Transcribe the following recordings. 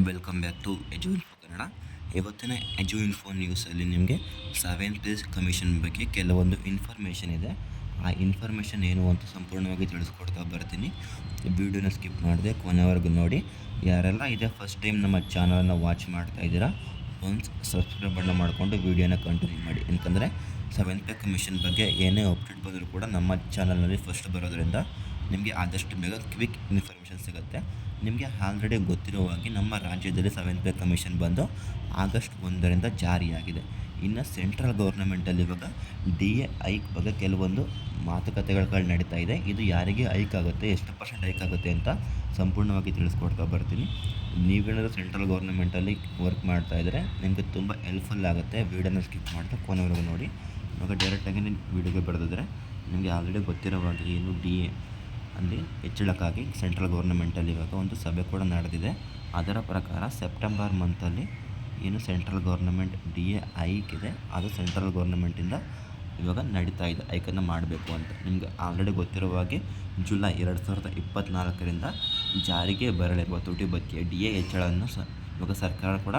Welcome back to Edu Info Kannada. ಇವತ್ತಿನ Edu info ನ್ಯೂಸಲ್ಲಿ ನಿಮಗೆ 7th pay commission ಬಗ್ಗೆ ಕೆಲವೊಂದು ಇನ್ಫಾರ್ಮೇಷನ್ ಇದೆ. ಆ ಇನ್ಫಾರ್ಮೇಷನ್ ಏನು ಅಂತ ಸಂಪೂರ್ಣವಾಗಿ ತಿಳಿಸ್ಕೊಡ್ತಾ ಬರ್ತೀನಿ. ವಿಡಿಯೋನ ಸ್ಕಿಪ್ ಮಾಡಿದೆ ಕೊನೆವರೆಗೂ ನೋಡಿ. ಯಾರೆಲ್ಲ ಇದೇ ಫಸ್ಟ್ ಟೈಮ್ ನಮ್ಮ ಚಾನಲನ್ನು ವಾಚ್ ಮಾಡ್ತಾ ಇದ್ದೀರಾ, ಒಂದು ಸಬ್ಸ್ಕ್ರೈಬ್ ಬಣ್ಣ ಮಾಡಿಕೊಂಡು ವೀಡಿಯೋನ ಕಂಟಿನ್ಯೂ ಮಾಡಿ. ಯಾಕಂದರೆ 7th ಪೇ ಕಮಿಷನ್ ಬಗ್ಗೆ ಏನೇ ಅಪ್ಡೇಟ್ ಬಂದರೂ ಕೂಡ ನಮ್ಮ ಚಾನಲ್ನಲ್ಲಿ ಫಸ್ಟ್ ಬರೋದ್ರಿಂದ ನಿಮಗೆ ಆದಷ್ಟು ಬೇಗ ಕ್ವಿಕ್ ಇನ್ಫಾರ್ಮೇಷನ್ ಸಿಗುತ್ತೆ. ನಿಮಗೆ ಆಲ್ರೆಡಿ ಗೊತ್ತಿರೋ ಹಾಗೆ ನಮ್ಮ ರಾಜ್ಯದಲ್ಲಿ 7th ಪೇ ಕಮಿಷನ್ ಬಂದು ಆಗಸ್ಟ್ 1ರಿಂದ ಜಾರಿಯಾಗಿದೆ. ಇನ್ನು ಸೆಂಟ್ರಲ್ ಗೌರ್ನಮೆಂಟಲ್ಲಿ ಇವಾಗ DA ಹೈಕ್ ಬಗ್ಗೆ ಕೆಲವೊಂದು ಮಾತುಕತೆಗಳು ನಡೀತಾ ಇದೆ. ಇದು ಯಾರಿಗೆ ಹೈಕ್ ಆಗುತ್ತೆ, ಎಷ್ಟು % ಹೈಕ್ ಆಗುತ್ತೆ ಅಂತ ಸಂಪೂರ್ಣವಾಗಿ ತಿಳಿಸ್ಕೊಡ್ತಾ ಬರ್ತೀನಿ. ನೀವೇನಾದರೂ ಸೆಂಟ್ರಲ್ ಗೌರ್ನಮೆಂಟಲ್ಲಿ ವರ್ಕ್ ಮಾಡ್ತಾ ಇದ್ದರೆ ನಿಮಗೆ ತುಂಬ ಹೆಲ್ಪ್ಫುಲ್ ಆಗುತ್ತೆ. ವೀಡಿಯೋನ ಸ್ಕಿಪ್ ಮಾಡ್ತಾ ಕೊನೆವರೆಗೂ ನೋಡಿ. ಇವಾಗ ಡೈರೆಕ್ಟಾಗಿ ನೀವು ವೀಡಿಯೋಗೆ ಬರೆದಿದ್ರೆ ನಿಮಗೆ ಆಲ್ರೆಡಿ ಗೊತ್ತಿರೋ ಹಾಗೆ ಏನು DA ಅಲ್ಲಿ ಹೆಚ್ಚಳಕ್ಕಾಗಿ ಸೆಂಟ್ರಲ್ ಗೌರ್ನಮೆಂಟಲ್ಲಿ ಇವಾಗ ಒಂದು ಸಭೆ ಕೂಡ ನಡೆದಿದೆ. ಅದರ ಪ್ರಕಾರ ಸೆಪ್ಟೆಂಬರ್ ಮಂತಲ್ಲಿ ಏನು ಸೆಂಟ್ರಲ್ ಗೌರ್ನಮೆಂಟ್ DA ಹೈಕ್ ಇದೆ, ಅದು ಸೆಂಟ್ರಲ್ ಗೌರ್ನಮೆಂಟಿಂದ ಇವಾಗ ನಡೀತಾ ಇದೆ, ಹೈಕನ್ನು ಮಾಡಬೇಕು ಅಂತ. ನಿಮಗೆ ಆಲ್ರೆಡಿ ಗೊತ್ತಿರುವ ಹಾಗೆ ಜುಲೈ 2024ರಿಂದ ಜಾರಿಗೆ ಬರಲಿರುವ ತುಟಿ ಭತ್ಯೆ DA ಹೆಚ್ಚಳವನ್ನು ಇವಾಗ ಸರ್ಕಾರ ಕೂಡ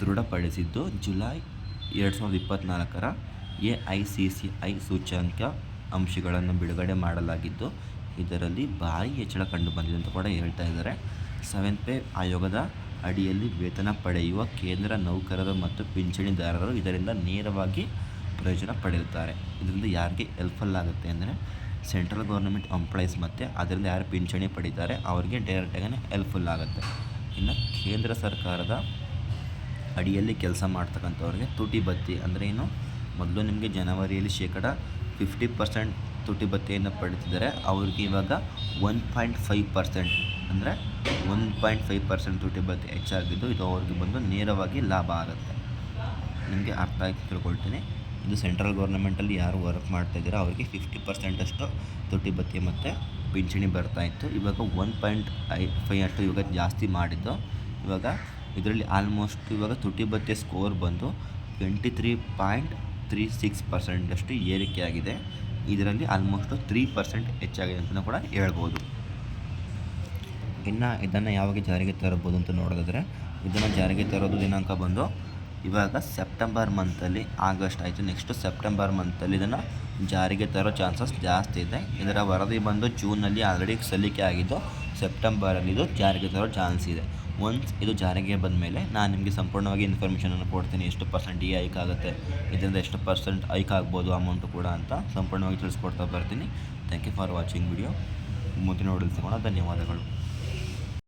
ದೃಢಪಡಿಸಿದ್ದು. ಜುಲೈ 2024ರ AICCI ಸೂಚ್ಯಂಕ ಅಂಶಗಳನ್ನು ಬಿಡುಗಡೆ ಮಾಡಲಾಗಿದ್ದು, ಇದರಲ್ಲಿ ಭಾರಿ ಹೆಚ್ಚಳ ಕಂಡು ಬಂದಿದೆ ಅಂತ ಕೂಡ ಹೇಳ್ತಾ ಇದ್ದಾರೆ. 7th ಪೇ ಆಯೋಗದ ಅಡಿಯಲ್ಲಿ ವೇತನ ಪಡೆಯುವ ಕೇಂದ್ರ ನೌಕರರು ಮತ್ತು ಪಿಂಚಣಿದಾರರು ಇದರಿಂದ ನೇರವಾಗಿ ಪ್ರಯೋಜನ ಪಡೆಯುತ್ತಾರೆ. ಇದರಿಂದ ಯಾರಿಗೆ ಹೆಲ್ಪ್ಫುಲ್ ಆಗುತ್ತೆ ಅಂದರೆ ಸೆಂಟ್ರಲ್ ಗೌರ್ನಮೆಂಟ್ ಎಂಪ್ಲಾಯೀಸ್ ಮತ್ತು ಅದರಿಂದ ಯಾರು ಪಿಂಚಣಿ ಪಡೀತಾರೆ ಅವರಿಗೆ ಡೈರೆಕ್ಟಾಗಿ ಹೆಲ್ಪ್ಫುಲ್ ಆಗುತ್ತೆ. ಇನ್ನು ಕೇಂದ್ರ ಸರ್ಕಾರದ ಅಡಿಯಲ್ಲಿ ಕೆಲಸ ಮಾಡ್ತಕ್ಕಂಥವ್ರಿಗೆ ತುಟಿ ಭತ್ಯೆ ಅಂದರೆ ಏನು, ಮೊದಲು ನಿಮಗೆ ಜನವರಿಯಲ್ಲಿ 50% ತುಟಿ ಭತ್ಯೆಯನ್ನು ಪಡೀತಿದ್ದಾರೆ. ಅವ್ರಿಗೆ ಇವಾಗ 1.5% ಅಂದರೆ 1.5% ತುಟಿ ಭತ್ಯೆ ಹೆಚ್ಚಾಗಿದ್ದು, ಇದು ಅವ್ರಿಗೆ ಬಂದು ನೇರವಾಗಿ ಲಾಭ ಆಗುತ್ತೆ. ನಿಮಗೆ ಅರ್ಥ ಆಯ್ತು ತಿಳ್ಕೊಳ್ತೀನಿ. ಇದು ಸೆಂಟ್ರಲ್ ಗೌರ್ನಮೆಂಟಲ್ಲಿ ಯಾರು ವರ್ಕ್ ಮಾಡ್ತಾಯಿದ್ದೀರೋ ಅವರಿಗೆ 50% ಅಷ್ಟು ತುಟಿ ಭತ್ಯೆ ಮತ್ತು ಪಿಂಚಣಿ ಬರ್ತಾಯಿತ್ತು. ಇವಾಗ 1.5 ಅಷ್ಟು ಇವಾಗ ಜಾಸ್ತಿ ಮಾಡಿದ್ದು. ಇವಾಗ ಇದರಲ್ಲಿ ಆಲ್ಮೋಸ್ಟ್ ಇವಾಗ ತುಟಿ ಭತ್ಯೆ ಸ್ಕೋರ್ ಬಂದು 23.36% ಅಷ್ಟು ಏರಿಕೆಯಾಗಿದೆ. ಇದರಲ್ಲಿ ಆಲ್ಮೋಸ್ಟ್ 3% ಹೆಚ್ಚಾಗಿದೆ ಅಂತಲೂ ಕೂಡ ಹೇಳ್ಬೋದು. ಇನ್ನು ಇದನ್ನು ಯಾವಾಗ ಜಾರಿಗೆ ತರಬಹುದು ಅಂತ ನೋಡೋದಾದರೆ, ಇದನ್ನು ಜಾರಿಗೆ ತರೋದು ದಿನಾಂಕ ಬಂದು ಇವಾಗ ಸೆಪ್ಟೆಂಬರ್ ಮಂತಲ್ಲಿ, ಆಗಸ್ಟ್ ಆಯಿತು, ನೆಕ್ಸ್ಟು ಸೆಪ್ಟೆಂಬರ್ ಮಂತಲ್ಲಿ ಇದನ್ನು ಜಾರಿಗೆ ತರೋ ಚಾನ್ಸಸ್ ಜಾಸ್ತಿ ಇದೆ. ಇದರ ವರದಿ ಬಂದು ಜೂನಲ್ಲಿ ಆಲ್ರೆಡಿ ಸಲ್ಲಿಕೆ ಆಗಿದ್ದು, ಸೆಪ್ಟೆಂಬರಲ್ಲಿ ಇದು ಜಾರಿಗೆ ತರೋ ಚಾನ್ಸ್ ಇದೆ. ಒನ್ಸ್ ಇದು ಜಾರಿಗೆ ಬಂದ ಮೇಲೆ ನಾನು ನಿಮಗೆ ಸಂಪೂರ್ಣವಾಗಿ ಇನ್ಫಾರ್ಮೇಷನನ್ನು ಕೊಡ್ತೀನಿ. ಎಷ್ಟು % DA ಹೈಕ್ ಆಗುತ್ತೆ, ಇದರಿಂದ ಎಷ್ಟು % ಹೈಕ್ ಆಗ್ಬೋದು ಅಮೌಂಟು ಕೂಡ ಅಂತ ಸಂಪೂರ್ಣವಾಗಿ ತಿಳಿಸ್ಕೊಡ್ತಾ ಬರ್ತೀನಿ. Thank you for watching video. ಮುಂದಿನ ನೋಡಲು ಸಿಗೋಣ. ಧನ್ಯವಾದಗಳು.